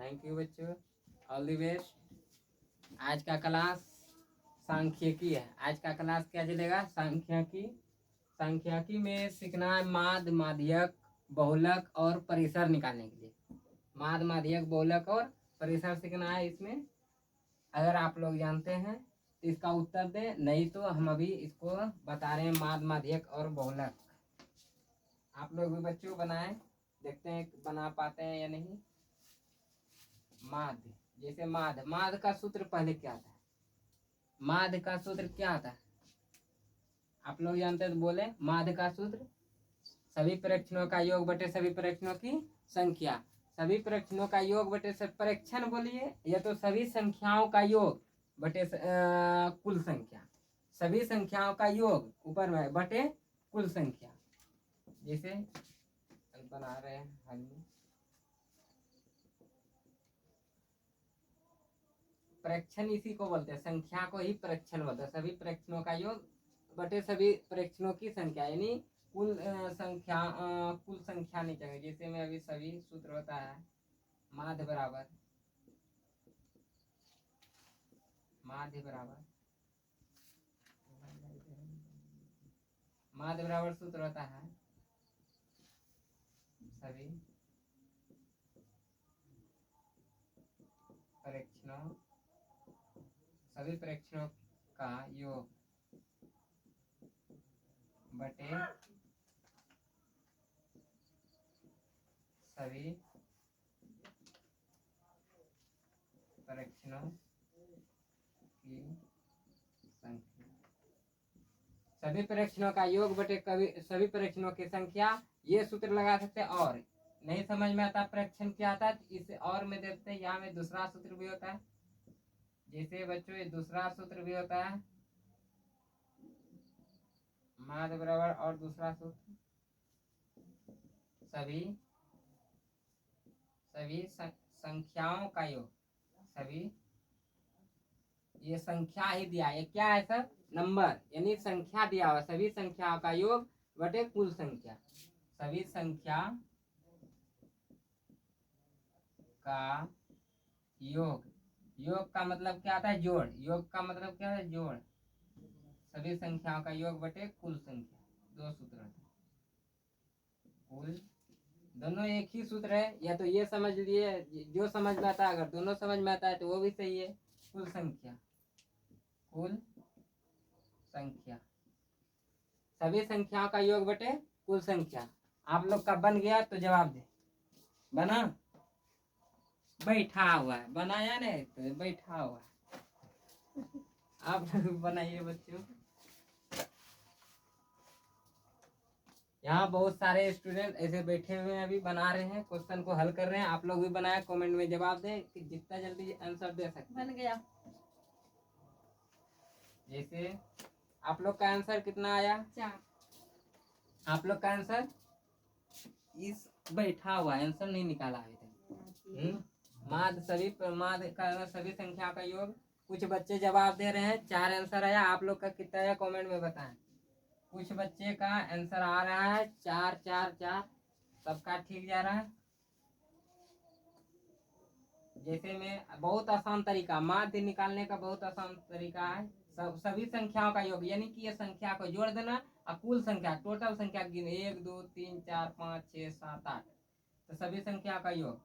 Thank you बच्चों, all the best. आज का क्लास सांख्यिकी है। आज का क्लास क्या चलेगा? सांख्यिकी। सांख्यिकी में सीखना है माध्य, माध्यक, बहुलक और परिसर निकालने के लिए। माध्य, माध्यक, बहुलक और परिसर सीखना है। इसमें अगर आप लोग जानते हैं तो इसका उत्तर दें, नहीं तो हम अभी इसको बता रहे हैं माध्य, माध्यक और बहुलक। आप लोग भी बच्चों बनाएं, देखते हैं बना पाते हैं या नहीं। माध्य, जैसे माध्य, माध्य का सूत्र पहले क्या था? माध्य का सूत्र क्या था? आप लोग जानते हैं तो बोले। माध्य का सूत्र सभी परीक्षणों का योग बटे सभी परीक्षणों की संख्या। सभी परीक्षणों का योग बटे परीक्षण बोलिए, या तो सभी संख्याओं का योग बटे कुल संख्या। सभी संख्याओं का योग ऊपर में बटे कुल संख्या। जैसे बना रहे हैं हल में, परीक्षण इसी को बोलते हैं, संख्या को ही परीक्षण बोलते हैं। सभी परीक्षणों का योग बटे सभी परीक्षणों की संख्या, यानी कुल संख्या, कुल संख्या नहीं चाहिए। जैसे में अभी सभी सूत्र होता है माध्य बराबर, माध्य बराबर, माध्य बराबर सूत्र होता है सभी परीक्षणों, सभी परीक्षणों का योग बटे सभी परीक्षणों की संख्या। सभी परीक्षणों का योग बटे सभी परीक्षणों की संख्या, ये सूत्र लगा सकते हैं। और नहीं समझ में आता परीक्षण क्या आता है, इसे और में देखते हैं। यहाँ में दूसरा सूत्र भी होता है। जैसे बच्चों ये दूसरा सूत्र भी होता है माध्य बराबर, और दूसरा सूत्र सभी संख्याओं का योग। सभी, ये संख्या ही दिया है, क्या है सर? नंबर, यानी संख्या दिया हुआ। सभी संख्याओं का योग बटे कुल संख्या। सभी संख्या का योग, योग का मतलब क्या आता है? जोड़। योग का मतलब क्या है? जोड़। सभी संख्याओं का योग बटे कुल संख्या। दो सूत्र है, कुल, दोनों एक ही सूत्र है। या तो ये समझ लिए, जो समझ में आता है। अगर दोनों समझ में आता है तो वो भी सही है। कुल संख्या, कुल संख्या, सभी संख्याओं का योग बटे कुल संख्या। आप लोग का बन गया तो जवाब दे। बना? बैठा हुआ है, बनाया नहीं तो बैठा हुआ है। आप लोग बनाइए बच्चों। यहाँ बहुत सारे स्टूडेंट ऐसे बैठे हुए हैं, अभी बना रहे हैं, क्वेश्चन को हल कर रहे हैं। आप लोग भी बनाए, कमेंट में जवाब दें कि जितना जल्दी आंसर दे सकते। बन गया। जैसे आप लोग का आंसर कितना आया? 4। आप लोग का आंसर इस बैठा हुआ आंसर नहीं निकाला अभी तक। माध्य, सभी माध्य का सभी संख्या का योग। कुछ बच्चे जवाब दे रहे हैं, 4 आंसर आया। आप लोग का कितना आया कमेंट में बताएं। कुछ बच्चे का आंसर आ रहा है 4 4 4, सबका ठीक जा रहा है। जैसे में बहुत आसान तरीका, माध्य निकालने का बहुत आसान तरीका है। सभी संख्याओं का योग, यानी कि ये संख्या को जोड़ देना और कुल संख्या, टोटल संख्या गिन, 1 2 3 4 5 6 7 8। तो सभी संख्या का योग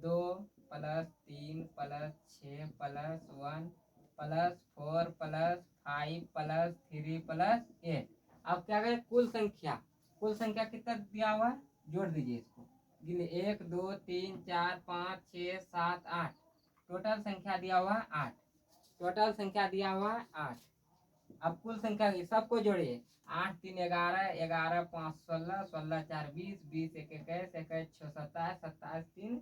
2 + 3 + 6 + 1 + 4 + 5 + 3 + 8। अब क्या करें? कुल संख्या, कुल संख्या कितना दिया हुआ है जोड़ दीजिए इसको। 1 2 3 4 5 6 7 8। टोटल संख्या दिया हुआ है 8। टोटल संख्या दिया हुआ है 8। अब कुल संख्या सबको जोड़िए। 8 3 11, 11 5 16, 16 4 20, 20 1 21, 21 6 27, 27 3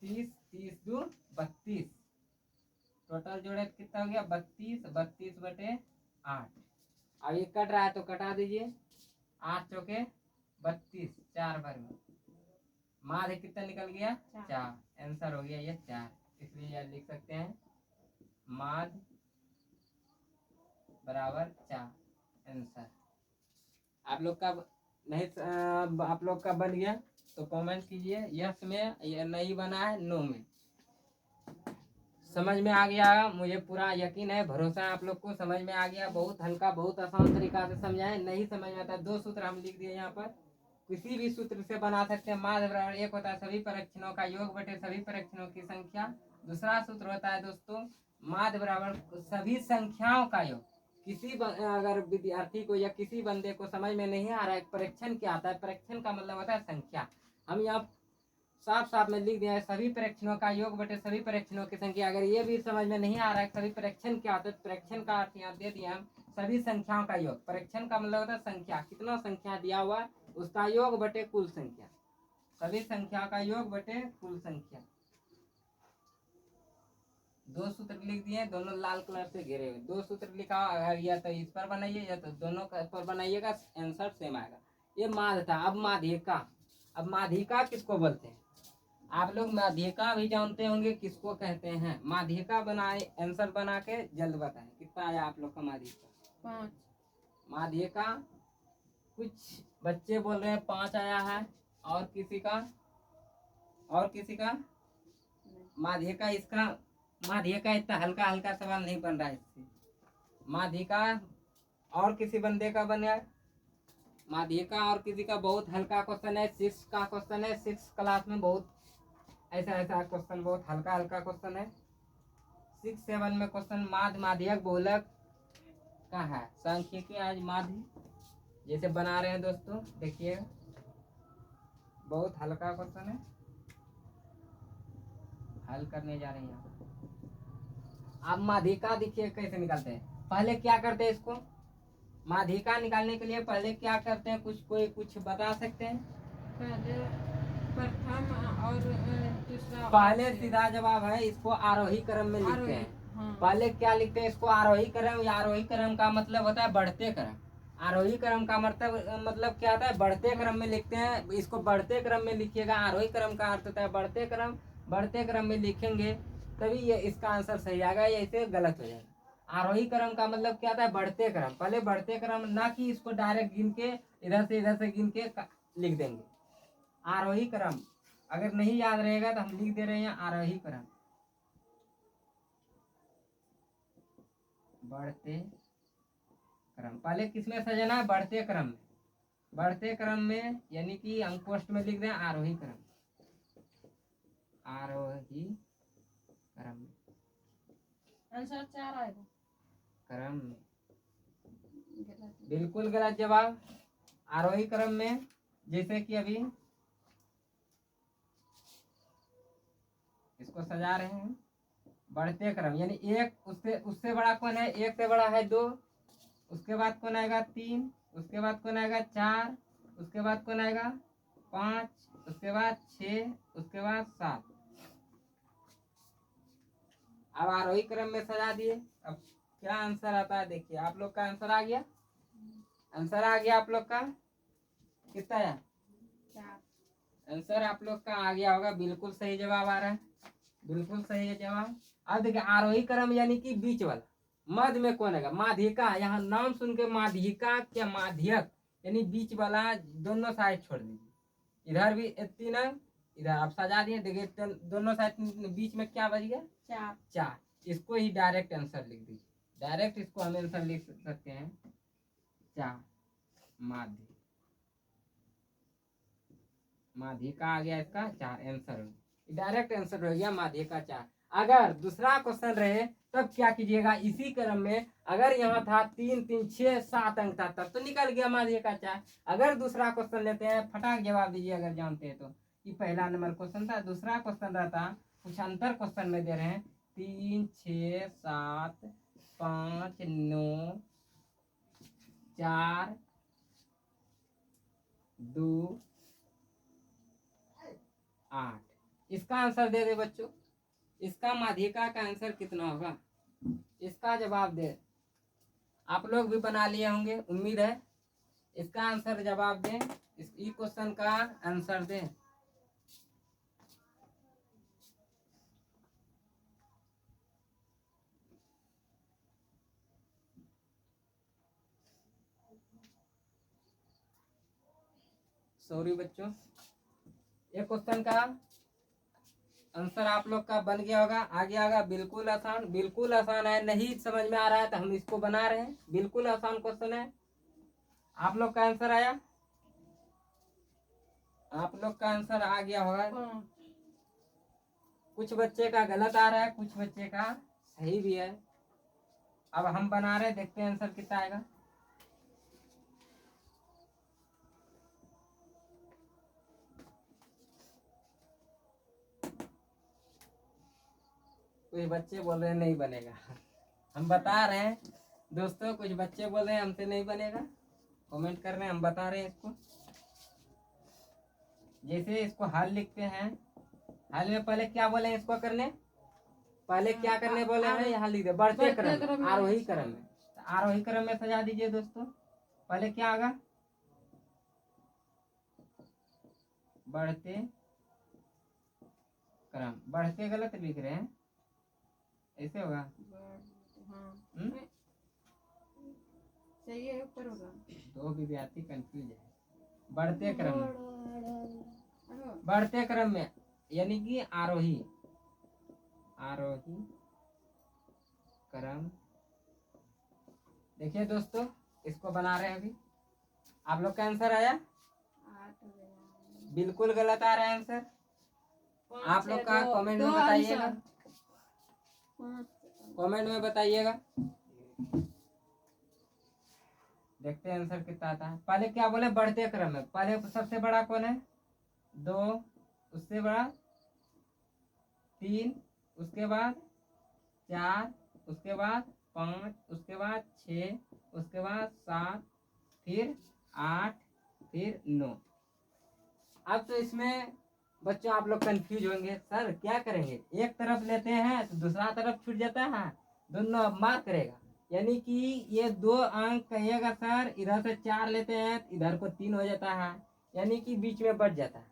30, 30 2 32। टोटल जोड़े कितना हो गया? 32। 32 बटे 8। अब ये कट रहा है तो कटा दीजिए। 8 चौके 32, 4 बार में माध्य कितना निकल गया? 4। आंसर हो गया ये 4। इसलिए यह लिख सकते हैं माध्य बराबर 4 आंसर। आप लोग का नहीं, आप लोग का बन गया तो कमेंट कीजिए यस में, या नहीं बना है नो में। समझ में आ गया, मुझे पूरा यकीन है, भरोसा है आप लोग को समझ में आ गया। बहुत हल्का, बहुत आसान तरीका से समझाए। नहीं समझ में आता, 2 सूत्र हम लिख दिए यहाँ पर, किसी भी सूत्र से बना सकते हैं। माध्य बराबर 1 होता है सभी परीक्षणों का योग बटे सभी परीक्षणों की संख्या। दूसरा सूत्र होता है दोस्तों, माध्य बराबर सभी संख्याओं का योग। अगर विद्यार्थी को या किसी बंदे को समझ में नहीं आ रहा है परीक्षण क्या आता है, परीक्षण का मतलब होता है संख्या, हम यहाँ साफ साफ में लिख दिया है सभी परीक्षणों का योग बटे सभी परीक्षणों की संख्या। अगर ये भी समझ में नहीं आ रहा है सभी परीक्षण क्या होता है, परीक्षण का अर्थ यहाँ दे दिया हम सभी संख्याओं का योग। परीक्षण का मतलब होता है संख्या, कितना संख्या दिया हुआ उसका योग बटे कुल संख्या, सभी संख्या का योग बटे कुल संख्या। 2 सूत्र लिख दिए, दोनों लाल कलर से घेरे हुए। 2 सूत्र लिखा, अगर या तो इस पर बनाइए या तो दोनों पर बनाइएगा, आंसर सेम आएगा। ये माध्य था। अब माध्यिका, अब माध्यिका किसको बोलते हैं? आप लोग माध्यिका भी जानते होंगे किसको कहते हैं। माध्यिका बनाए, आंसर बना के जल्द बताएं कितना आया आप लोग का माध्यिका। 5। माध्यिका कुछ बच्चे बोल रहे हैं 5 आया है, और किसी का माध्यिका, इसका माध्यिका इतना हल्का हल्का सवाल नहीं बन रहा है इससे। माध्यिका और किसी बंदे का बना, माध्यिका और किसी का बहुत हल्का क्वेश्चन है, 6 का क्वेश्चन है। 6 क्लास में बहुत ऐसा क्वेश्चन, बहुत हल्का हल्का क्वेश्चन है। 6, 7 में क्वेश्चन माध्य, माध्यक, बहुलक का है। सांख्यिकी आज माध्य जैसे बना रहे हैं दोस्तों, देखिए बहुत हल्का क्वेश्चन है, हल करने जा रहे हैं। आप माध्यिका देखिए कैसे निकालते हैं। पहले क्या करते हैं, इसको माध्यिका निकालने के लिए पहले क्या करते हैं, कुछ बता सकते हैं? पहले प्रथम और दूसरा, पहले सीधा जवाब है, इसको आरोही क्रम में लिखते हैं। हाँ। पहले क्या लिखते हैं, इसको आरोही क्रम, या आरोही क्रम का मतलब होता है बढ़ते क्रम। आरोही क्रम का मतलब क्या होता है, बढ़ते क्रम में लिखते हैं। इसको बढ़ते क्रम में लिखिएगा। आरोही क्रम का अर्थ होता है बढ़ते क्रम। बढ़ते क्रम में लिखेंगे तभी ये इसका आंसर सही आएगा, या इसे गलत हो जाएगा। आरोही क्रम का मतलब क्या होता है, बढ़ते क्रम। पहले बढ़ते क्रम, ना कि इसको डायरेक्ट गिन के इधर से गिन के लिख देंगे। आरोही क्रम अगर नहीं याद रहेगा तो हम लिख दे रहे हैं आरोही क्रम, बढ़ते क्रम। पहले किसमें सजाना है, बढ़ते क्रम में। बढ़ते क्रम में यानी कि हम पोस्ट में लिख दें आरोही क्रम, आरोही क्रम आंसर 4 आएगा। क्रम में बिल्कुल गलत जवाब। आरोही क्रम में जैसे कि अभी इसको सजा रहे हैं, बढ़ते क्रम यानी एक, उससे बड़ा कौन है, 1 से बड़ा है 2, उसके बाद कौन आएगा 3, उसके बाद कौन आएगा 4, उसके बाद कौन आएगा 5, उसके बाद 6, उसके बाद 7। अब आरोही क्रम में सजा दिए। अब क्या आंसर आता है, देखिए आप लोग का आंसर आ गया। आंसर आ गया आप लोग का, कितना है 4। आंसर आप लोग का आ गया होगा। बिल्कुल सही जवाब आ रहा है, बिल्कुल सही है जवाब। अब देखिए आरोही क्रम यानी कि बीच वाला, मध्य में कौन है, माध्यिका। यहाँ नाम सुन के माध्यिका क्या माध्यक यानी बीच वाला, दोनों साइड छोड़ दीजिए। इधर भी 3 अंक, इधर आप सजा दिए। देखिए दोनों साइड बीच में क्या बच गया 4। इसको ही डायरेक्ट आंसर लिख दीजिए, डायरेक्ट इसको हम आंसर लिख सकते हैं 4। माध्य, माध्यिका आ गया इसका 4 आंसर, डायरेक्ट आंसर हो गया माध्यिका 4। अगर दूसरा क्वेश्चन रहे तब क्या कीजिएगा, इसी क्रम में अगर यहाँ था 3 3 6 7 अंक था तब तो निकल गया माध्यिका 4। अगर दूसरा क्वेश्चन लेते हैं, फटाक जवाब दीजिए अगर जानते हैं तो। ये पहला नंबर क्वेश्चन था, दूसरा क्वेश्चन रहता कुछ अंतर क्वेश्चन में दे रहे हैं 3 6 7 5 9 4 2 8। इसका आंसर दे दे बच्चों, इसका माध्यिका का आंसर कितना होगा, इसका जवाब दे। आप लोग भी बना लिए होंगे उम्मीद है। इसका आंसर जवाब दें, इस क्वेश्चन का आंसर दें। सॉरी बच्चों, ये क्वेश्चन का आंसर आप लोग का बन गया होगा। आगे आगा बिल्कुल आसान है। नहीं समझ में आ रहा है तो हम इसको बना रहे हैं। बिल्कुल आसान क्वेश्चन है। आप लोग का आंसर आया? आप लोग का आंसर आ गया होगा। कुछ बच्चे का गलत आ रहा है, कुछ बच्चे का सही भी है। अब हम बना रहे हैं, देखते हैं आंसर कितना आएगा। कुछ बच्चे बोल रहे हैं नहीं बनेगा। हम बता रहे हैं दोस्तों, कुछ बच्चे बोल रहे हैं हमसे नहीं बनेगा, कमेंट कर रहे हैं, हम बता रहे हैं इसको। जैसे इसको हल लिखते हैं, हल में पहले क्या बोले इसको करने, पहले क्या करने बोले हैं, यहाँ लिख दे बढ़ते क्रम में, आरोही क्रम में। आरोही क्रम में सजा दीजिए दोस्तों। पहले क्या होगा, बढ़ते क्रम, बढ़ते गलत लिख रहे हैं, ऐसे होगा। सही है, ऊपर होगा। दो विद्यार्थी कंफ्यूज है। बढ़ते क्रम में, बढ़ते क्रम में यानी कि आरोही क्रम। देखिए दोस्तों, इसको बना रहे हैं अभी। आप लोग का आंसर आया? बिल्कुल गलत आ रहा है आंसर। आप लोग का कमेंट में बताइएगा, कमेंट में बताइएगा। देखते हैं आंसर कितना आता है। पहले क्या बोले, बढ़ते क्रम में। पहले सबसे बड़ा कौन है, 2, उससे बड़ा 3, उसके बाद 4, उसके बाद 5, उसके बाद 6, उसके बाद 7, फिर 8, फिर 9। अब तो इसमें बच्चों आप लोग कंफ्यूज होंगे, सर क्या करेंगे, एक तरफ लेते हैं तो दूसरा तरफ छूट जाता है, दोनों मार्क करेगा। यानी कि ये 2 अंक कहिएगा सर, इधर से 4 लेते हैं इधर को 3 हो जाता है, यानी कि बीच में बढ़ जाता है।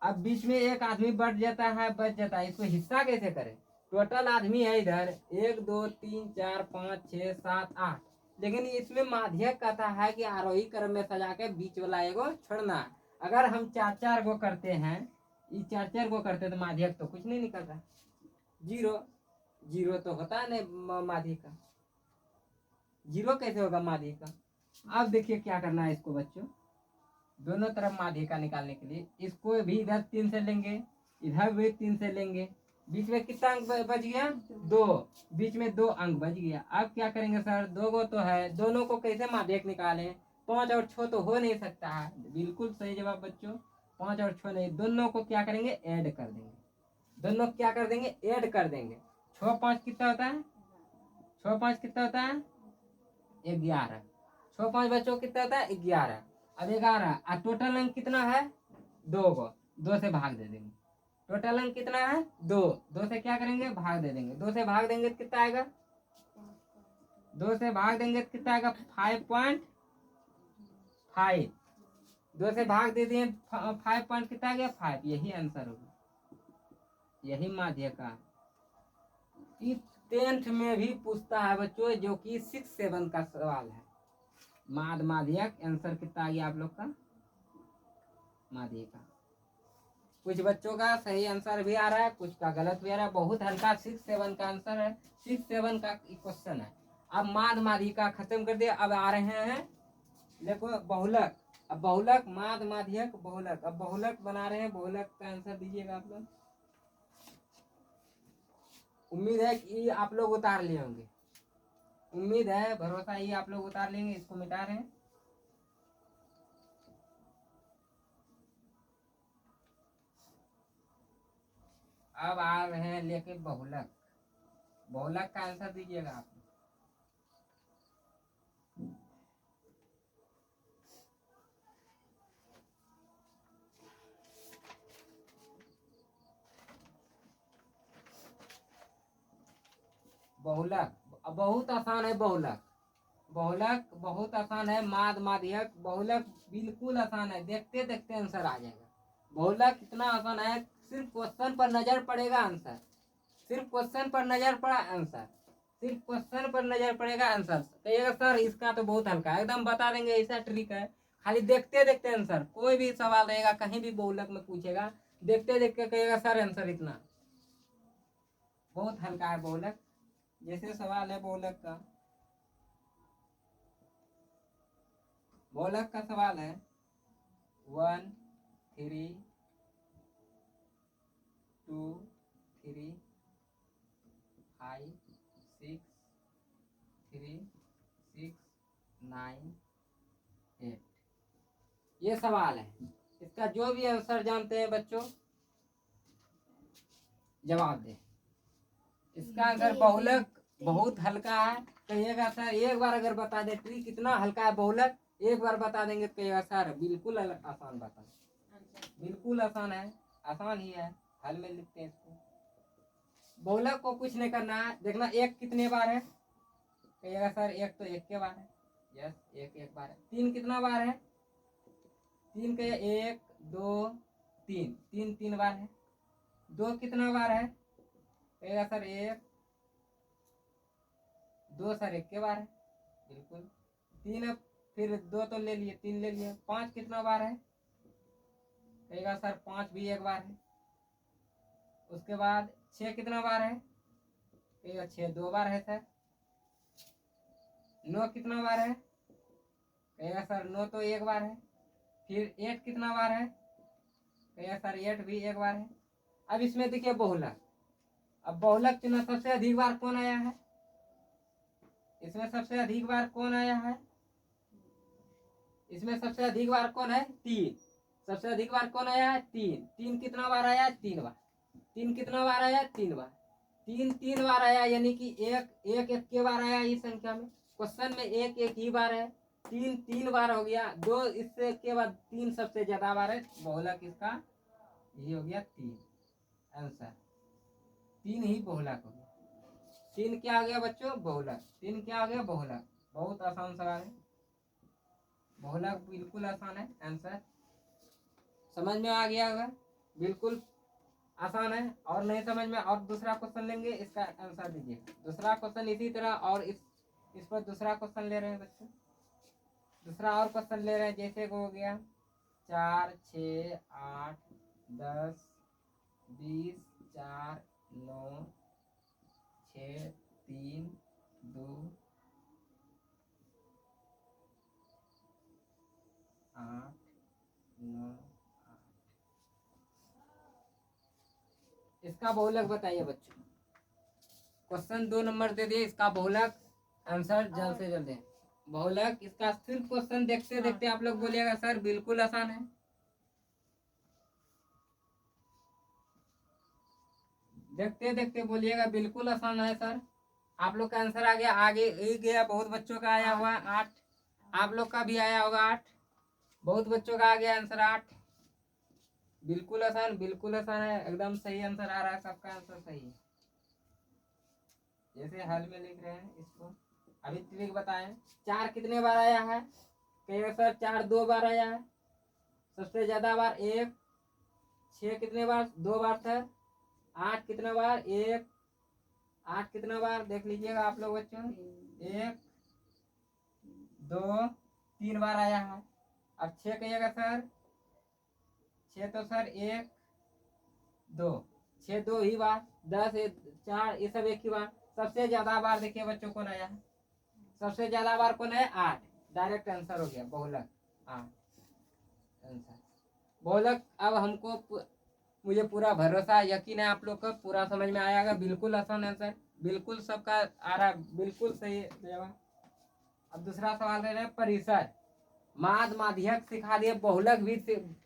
अब बीच में एक आदमी बढ़ जाता है, बच जाता है, इसको हिस्सा कैसे करें। टोटल आदमी है इधर 1 2 3 4 5 6 7 8, लेकिन इसमें माध्यक कहता है कि आरोही क्रम में सजा के बीच वाला एगो छोड़ना। अगर हम 4 गो करते हैं, ये 4 गो करते तो माध्यक तो कुछ नहीं निकलता, जीरो तो होता है नहीं माध्यक का, जीरो कैसे होगा माध्यक का। अब देखिए क्या करना है इसको बच्चों, दोनों तरफ माध्यिका निकालने के लिए इसको भी इधर 3 से लेंगे, इधर भी 3 से लेंगे, बीच में कितना अंक बच गया, 2, बीच में 2 अंक बच गया। अब क्या करेंगे सर, 2 गो तो है, दोनों को कैसे माध्यक निकालें, 5 और 6 तो हो नहीं सकता है। बिल्कुल सही जवाब बच्चों, 5 और 6 नहीं, दोनों को क्या करेंगे, ऐड कर देंगे। दोनों क्या कर देंगे, ऐड कर देंगे। 6 5 कितना होता है, 6 5 कितना होता है, 11। 6 5 बच्चों कितना होता है, 11। अब 11 और टोटल अंक कितना है, 2 गो, 2 से भाग दे देंगे। टोटल अंक कितना है, 2, 2 से क्या करेंगे, भाग दे देंगे। 2 से भाग देंगे तो कितना आएगा, 2 से भाग देंगे तो कितना आएगा, 5.5। 2 से भाग दे दिए 5 पॉइंट कितना आ गया, 5। यही आंसर होगा, यही माध्य का। 10th में भी पूछता है बच्चों, जो कि 6 7 का सवाल है। माध्यक आंसर कितना आ गया आप लोग का, माध्य का। कुछ बच्चों का सही आंसर भी आ रहा है, कुछ का गलत भी आ रहा है। बहुत हल्का 6 7 का आंसर है, 6 7 का क्वेश्चन है। अब माध्यिका खत्म कर दिया, अब आ रहे हैं देखो बहुलक। अब बहुलक, माध्यक बहुलक, अब बहुलक बना रहे हैं। बहुलक का आंसर दीजिएगा आप लोग। उम्मीद है कि आप लोग उतार लिए होंगे, उम्मीद है, भरोसा ही आप लोग उतार लेंगे। इसको मिटा रहे हैं। अब आ रहे हैं लेके बहुलक। बहुलक का आंसर दीजिएगा आप। बहुलक बहुत आसान है, बहुलक बहुत आसान है। माध्यक बहुलक बिल्कुल आसान है, देखते देखते आंसर आ जाएगा। बहुलक इतना आसान है, सिर्फ क्वेश्चन पर नजर पड़ेगा आंसर, सिर्फ क्वेश्चन पर नजर पड़ा आंसर, सिर्फ क्वेश्चन पर नजर पड़ेगा आंसर। कहिएगा सर इसका तो बहुत हल्का है, एकदम बता देंगे, ऐसा ट्रिक है। खाली देखते देखते आंसर, कोई भी सवाल रहेगा कहीं भी बहुलक में पूछेगा, देखते देखते कहेगा सर आंसर इतना। बहुत हल्का है बहुलक। जैसे सवाल है बहुलक का, बहुलक का सवाल है 1 3 2 3 5 6 3 6 9 8, ये सवाल है। इसका जो भी आंसर जानते हैं बच्चों जवाब दे। इसका आंसर बहुलक बहुत हल्का है। कहिएगा सर एक बार अगर बता दे ट्रिक कितना हल्का है बहुलक, एक बार बता देंगे तो कहिएगा सर बिल्कुल आसान बता, बिल्कुल आसान है, आसान ही है। हल में लिखते हैं इसको। बहुलक को कुछ नहीं करना है, देखना एक कितने बार है, कहिएगा सर एक तो एक के बार है, यस एक एक बार है। 3 कितना बार है, 3 के 1 2 3, 3 3 बार है। 2 कितना बार है, कहेगा सर 1 2 सर एक के बार है, बिल्कुल। 3 फिर 2 तो ले लिए, 3 ले लिए। 5 कितना बार है, कहेगा सर 5 भी एक बार है। उसके बाद 6 कितना बार है, कहेगा 6 2 बार है सर। 9 कितना बार है, कहेगा सर 9 तो एक बार है। फिर 8 कितना बार है, कहेगा सर 8 भी एक बार है। अब इसमें देखिए बहुलक, अब बहुलक चुना सबसे अधिक बार कौन आया है, इसमें सबसे अधिक बार कौन आया है, इसमें सबसे अधिक बार कौन है 3, सबसे अधिक बार कौन आया है 3। 3 कितना बार आया, 3 बार। 3 कितना बार आया, 3 बार। 3 3 बार आया, यानी कि एक एक के बार आया इस संख्या में। क्वेश्चन में एक एक ही बार है, 3 3 बार हो गया। 2 इससे के बाद 3 सबसे ज्यादा बार है, बहुलक इसका ये हो गया 3 आंसर। 3 ही बहुलक हो गया। 3 क्या आ गया बच्चों, बहुलक। 3 क्या आ गया, बहुलक। बहुत आसान सवाल है, बहुलक बिल्कुल आसान है आंसर। समझ में आ गया होगा, बिल्कुल आसान है। और नहीं समझ में, और दूसरा क्वेश्चन लेंगे, इसका आंसर दीजिए। दूसरा क्वेश्चन इसी तरह, और इस पर दूसरा क्वेश्चन ले रहे हैं बच्चों। दूसरा और क्वेश्चन ले रहे हैं, जैसे को हो गया 4 6 8 10 20 4 9 6 3 2 8 9 8। इसका बहुलक बताइए बच्चों। क्वेश्चन 2 नंबर दे दिए, इसका बहुलक आंसर जल्द से जल्द है। बहुलक इसका सिर्फ क्वेश्चन देखते देखते आप लोग बोलिएगा सर बिल्कुल आसान है, देखते देखते बोलिएगा बिल्कुल आसान है सर। आप लोग का आंसर आ गया, आगे ही गया। बहुत बच्चों का आया हुआ 8, आप लोग का भी आया होगा 8, बहुत बच्चों का आ गया आंसर 8। बिल्कुल आसान, बिल्कुल आसान है, एकदम सही आंसर आ रहा है, सबका आंसर सही है। जैसे हाल में लिख रहे हैं इसको। अभी ट्रिक बताएं, 4 कितने बार आया है, कहिए सर 4 2 बार आया है, सबसे ज्यादा बार 1। 6 कितने बार, 2 बार सर। 8 कितना बार, 1। 8 कितना बार देख लीजिएगा आप लोग बच्चों, 1 2 3 बार आया है। अब 6 कहिएगा सर, 6 तो सर 1 2, 6 2 ही बार। 10 4, ये सब एक ही बार। सबसे ज्यादा बार देखिए बच्चों कौन आया है, सबसे ज्यादा बार कौन है, 8। डायरेक्ट आंसर हो गया बहुलक 8 आंसर। बहुलक अब हमको मुझे पूरा भरोसा यकीन है आप लोग को पूरा समझ में आएगा, बिल्कुल आसान आंसर, बिल्कुल सबका आ रहा, बिल्कुल सही जवाब। अब दूसरा सवाल ले रहे हैं परिसर। माद माध्यक सिखा दिए, बहुलक भी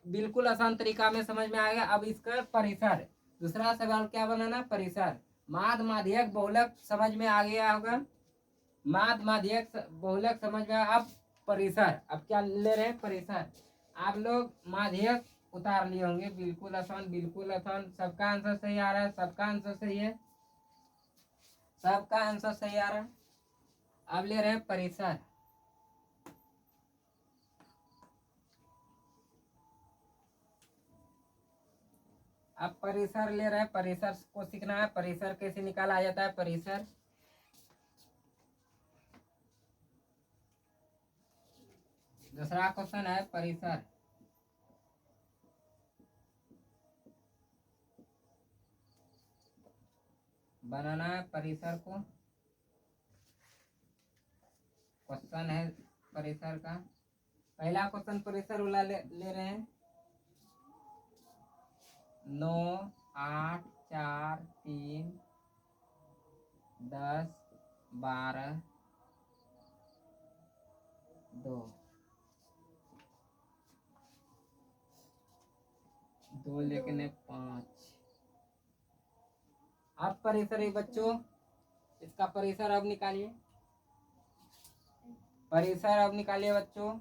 बिल्कुल आसान तरीका में समझ में आएगा। अब इसका परिसर, दूसरा सवाल क्या बनाना, परिसर। माद माध्यक बहुलक समझ में आ गया होगा, माद माध्यक बहुलक समझ में। अब परिसर, अब क्या ले रहे हैं, परिसर। आप लोग माध्यक उतार लिए होंगे, बिल्कुल आसान, बिल्कुल आसान। सबका आंसर सही आ रहा है, सबका आंसर सही है, सबका आंसर सही आ रहा है। अब ले रहे हैं परिसर। अब परिसर ले रहे हैं, परिसर को सीखना है, परिसर कैसे निकाला जाता है, परिसर। दूसरा क्वेश्चन है परिसर। बनाना है परिसर को। क्वेश्चन है परिसर का। पहला क्वेश्चन परिसर वाला ले रहे हैं। 9 8 4 3 10 12 2 2 लेकिन 5। अब परिसर है बच्चों, इसका परिसर अब निकालिए। परिसर अब निकालिए बच्चों।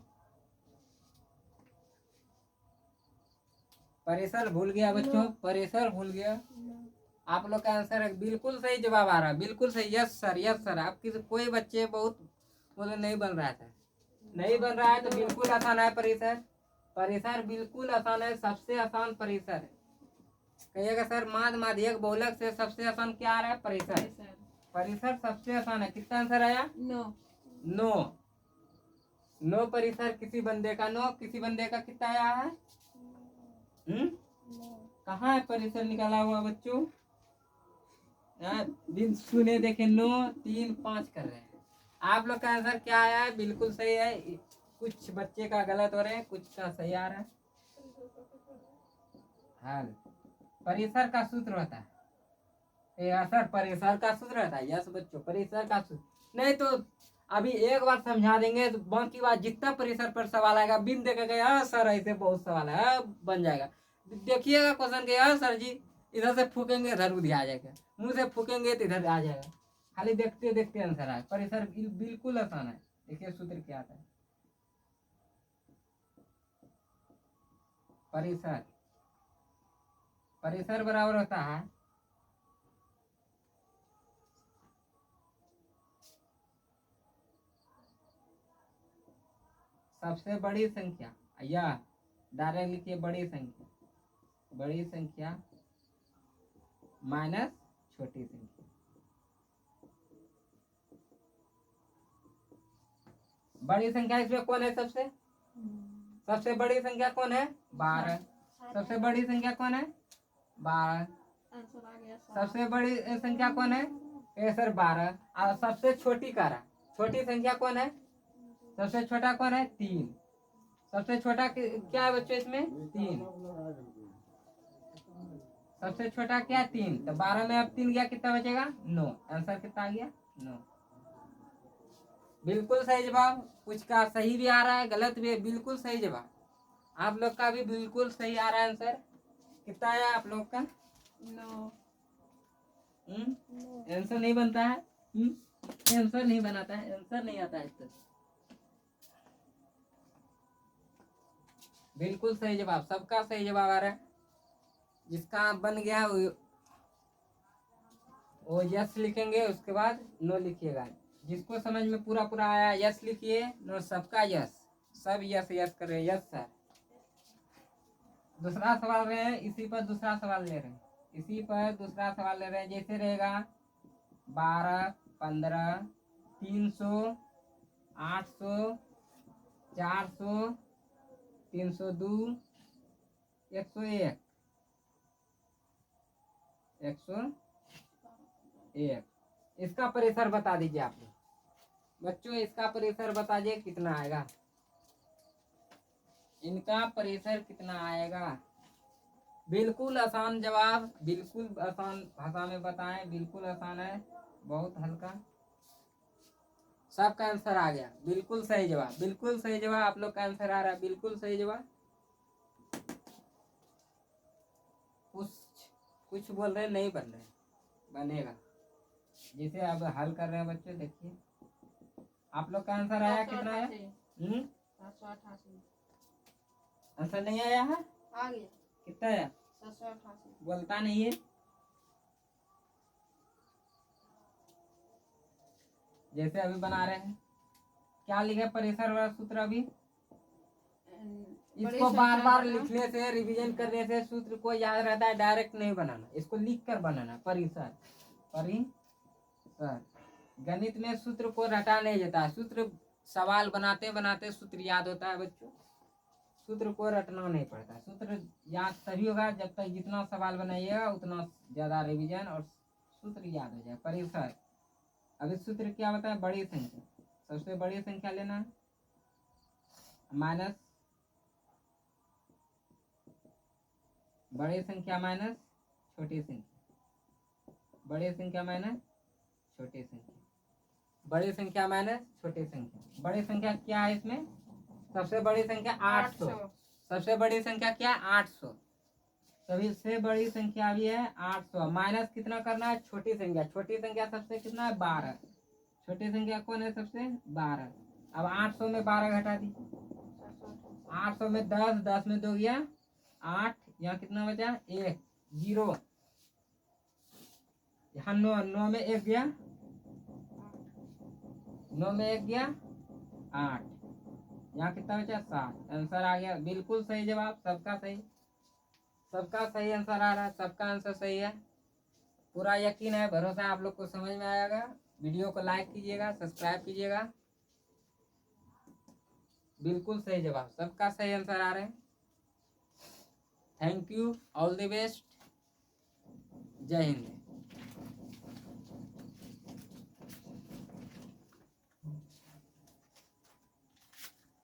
परिसर भूल गया बच्चों, परिसर भूल गया। आप लोग का आंसर है बिल्कुल सही जवाब आ रहा है, बिल्कुल सही। Yes sir, yes sir. आप किसी कोई बच्चे बहुत बोले नहीं बन रहा था, नहीं बन रहा है तो बिल्कुल आसान है परिसर। परिसर बिल्कुल आसान है, सबसे आसान परिसर है। कहिएगा सर माध्यमिक बहुलक से सबसे आसान क्या आ रहा है? परिसर। परिसर सबसे आसान है। कितना आंसर आया? 9। 9 परिसर किसी बंदे का, 9 किसी बंदे का कितना आया है? कहाँ है परिसर निकाला हुआ बच्चों? दिन सुने देखे 9 3 5 कर रहे हैं। आप लोग का आंसर क्या आया है? बिल्कुल सही है। कुछ बच्चे का गलत हो रहे हैं, कुछ का सही आ रहा है। हाँ, परिसर का सूत्र होता है सर, परिसर का सूत्र होता है। यस बच्चों, परिसर का सूत्र। नहीं तो अभी एक बार समझा देंगे तो बाकी बात जितना परिसर पर सवाल आएगा बिन देखेगा, हाँ सर ऐसे बहुत सवाल है, बन जाएगा। देखिएगा क्वेश्चन के, हाँ सर जी इधर से फूकेंगे इधर उधर आ जाएगा, मुंह से फूकेंगे तो इधर आ जाएगा। खाली देखते देखते आंसर आए। परिसर बिल्कुल आसान है। देखिए सूत्र क्या आता है। परिसर, परिसर बराबर होता है सबसे बड़ी संख्या, या डायरेक्ट लिखिए बड़ी संख्या, बड़ी संख्या माइनस छोटी संख्या। बड़ी संख्या इसमें कौन है? सबसे सबसे बड़ी संख्या कौन है? 12। सबसे बड़ी संख्या कौन है? 12। सबसे बड़ी संख्या कौन है? सर 12। और सबसे छोटी का रहा, छोटी संख्या कौन है? सबसे छोटा कौन है? 3। सबसे छोटा क्या है बच्चों इसमें? 3। सबसे छोटा क्या? 3। तो 12 में अब 3 गया, कितना बचेगा? 9। आंसर कितना आ गया? 9। बिल्कुल सही जवाब। कुछ का सही भी आ रहा है, गलत भी है। बिल्कुल सही जवाब। आप लोग का भी बिल्कुल सही आ रहा है आंसर। कितना आया आप लोग का? 9। आंसर नहीं बनता है। आंसर नहीं बनाता है, आंसर नहीं आता है इससे। बिल्कुल सही जवाब, सबका सही जवाब आ रहा है। जिसका बन गया वो यस लिखेंगे, उसके बाद नो लिखिएगा। जिसको समझ में पूरा पूरा आया यस लिखिए, नो सबका यस, सब यस यस कर रहे हैं। Yes sir. दूसरा सवाल रहे हैं, इसी पर दूसरा सवाल ले रहे हैं, इसी पर दूसरा सवाल ले रहे हैं। जैसे रहेगा 12 15 300 800 400 302 101 101। इसका परिसर बता दीजिए आप लोग बच्चों, इसका परिसर बता दीजिए कितना आएगा। इनका परिसर कितना आएगा? बिल्कुल आसान जवाब, बिल्कुल आसान भाषा में बताएं। बिल्कुल आसान है, बहुत हल्का। सबका आंसर आ गया। बिल्कुल सही जवाब, बिल्कुल सही जवाब। आप लोग का आंसर आ रहा है, बिल्कुल सही जवाब। कुछ बोल रहे नहीं बन रहे, बनेगा। जैसे अब हल कर रहे हैं बच्चे, देखिए आप लोग का आंसर आया कितना आया? 788। आंसर नहीं आया है? आ गया। कितना आया? 788। बोलता नहीं है। जैसे अभी बना रहे हैं, क्या लिखे परिसर वाला सूत्र? अभी इसको बार बार लिखने से, रिवीजन करने से सूत्र को याद रहता है। डायरेक्ट नहीं बनाना, इसको लिख कर बनाना। परिसर, परिसर। गणित में सूत्र को रटा नहीं जाता है, सूत्र सवाल बनाते बनाते सूत्र याद होता है बच्चों। सूत्र को रटना नहीं पड़ता, सूत्र याद तभी होगा जब तक जितना सवाल बनाइएगा उतना ज्यादा रिवीजन और सूत्र याद हो जाए। परिसर, अभी सूत्र क्या बताए, बड़ी संख्या, सबसे बड़ी संख्या लेना माइनस बड़ी संख्या माइनस छोटी संख्या, बड़ी संख्या माइनस छोटी संख्या, बड़ी संख्या माइनस छोटी संख्या। बड़ी संख्या क्या है इसमें, सबसे बड़ी संख्या 800, सबसे बड़ी संख्या क्या है 800, सभी से बड़ी संख्या भी है 800। माइनस कितना करना है, छोटी संख्या, छोटी संख्या सबसे कितना है 12, छोटी संख्या कौन है सबसे 12। अब 800 में 12 घटा दी, 800 में 10, 10 में 2 गया 8, यहाँ कितना बचा 1 0, यहाँ 9, 9 में 1 गया 9 में 1 गया 8, यहाँ कितना बचा 7। आंसर आ गया, बिल्कुल सही जवाब, सबका सही, सबका सही आंसर आ रहा है, सबका आंसर सही है। पूरा यकीन है, भरोसा है आप लोग को समझ में आएगा। वीडियो को लाइक कीजिएगा, सब्सक्राइब कीजिएगा। बिल्कुल सही जवाब, सबका सही आंसर आ रहे हैं। Thank you, all the best, जय हिंद।